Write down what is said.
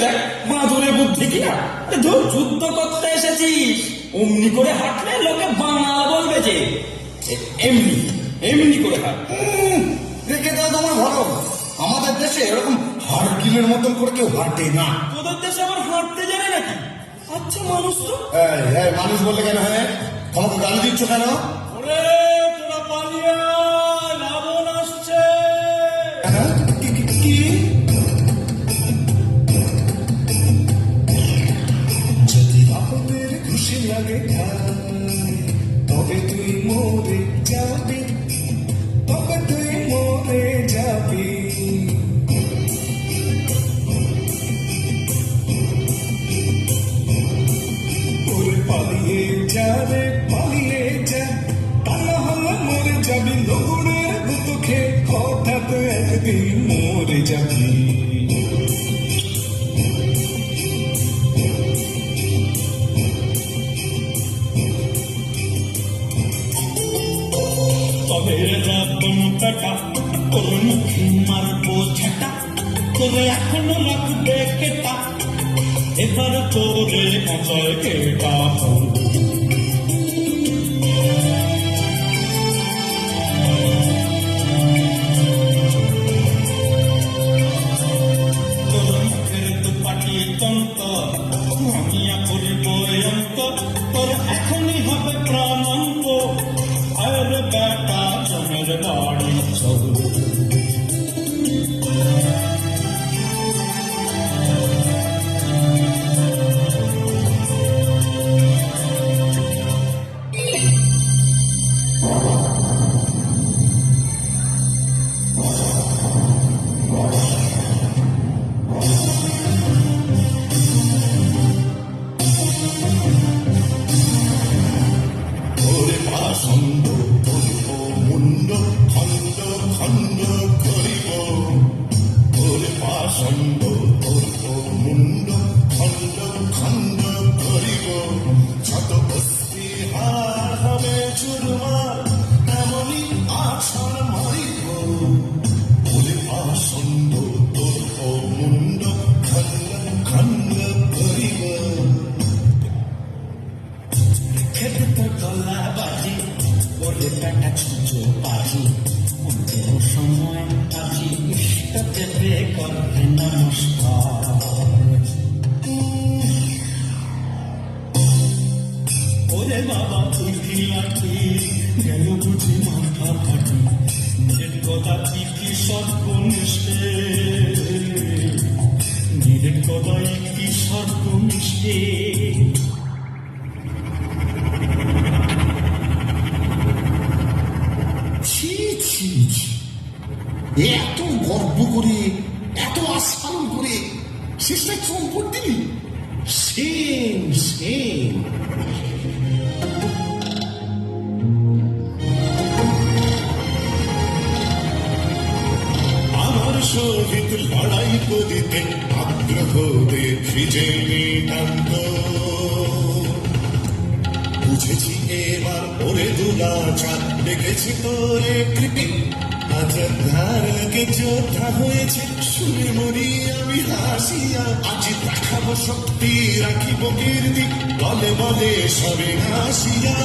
দেখ মাধুরে বুদ্ধি কিনা। ধর যুদ্ধ করতে এসেছিস, অমনি করে হাঁটলে লোকে বাঙাল বলবে যে। এমনি এমনি করে হাঁট। রেখে দাও তোমার ভালো। আমাদের দেশে এরকম হাড়কিলের মতন করে কেউ হাঁটে না। তোদের দেশে আবার হাঁটতে জানে নাকি? আচ্ছা মানুষ তো। মানুষ বললে কেন হয়? আমাকে গালি দিচ্ছ কেন? ওরে তোরা পালিয়ে আয়, রাবণ আসছে। কি? যদি আপনাদের খুশি লাগে তবে তুই মরে যাবি, তবে তুই মরে যাবি। ওরে পালিয়ে যাবে, পালিয়ে যা, তা না হলে মরে যাবি। লোগুড়ের গুতো খেয়ে হঠাৎ একদিন মরে যাবি। তবে রাবণ বেটা তোর মুখে মারবো ঝাঁটা, তোরে এখনো রাখবে কেটা, এবার তোরে মজায় কেটা। তোর মুখের দুপাটি তন্তর ভাঙিয়া করিব অন্তর, তোর এখনই হবে প্রাণান্ত। আরে বেটা জমের বাড়ি চল। ওরে পাষণ্ড ধরিব মুন্ড, খণ্ড খণ্ড করিব। ওরে পাষণ্ড ধরিব মুন্ড, খণ্ড খণ্ড করিব। শত বস্তি হার হবে চুরমার, তেমনি আছাড় মারিব। ওরে পাষণ্ড ধরিব মুন্ড, খণ্ড খণ্ড করিব। খেতে তো গলা বাজি, ওরে বেটা ছুঁচো বাজি, অন্তের সময় আজি ইষ্ট দেবে করবে নমস্কার। ওরে বাবা তুই লাঠি গেল বুঝি মাথা ফাটি, নিজের কথা কি সর্বনিষ্ঠে, নিজের কথাই কি সর্বনিষ্ঠে। এত গর্ব করে, এত আস্ফালন করে শেষটা চম্পট দিলি। Same same. আমার সহিত লড়াই করিতে আগ্রহ দেখি যে নিতান্ত। বুঝেছি এবার ওরে দুলাচার, দেখেছি তোরে কৃতি। যোদ্ধা হয়েছে শুনে মরি আমি হাসিয়া। আজ দেখাবো শক্তি, রাখিব কীর্তি, বলে বলে সবে হাসিয়া।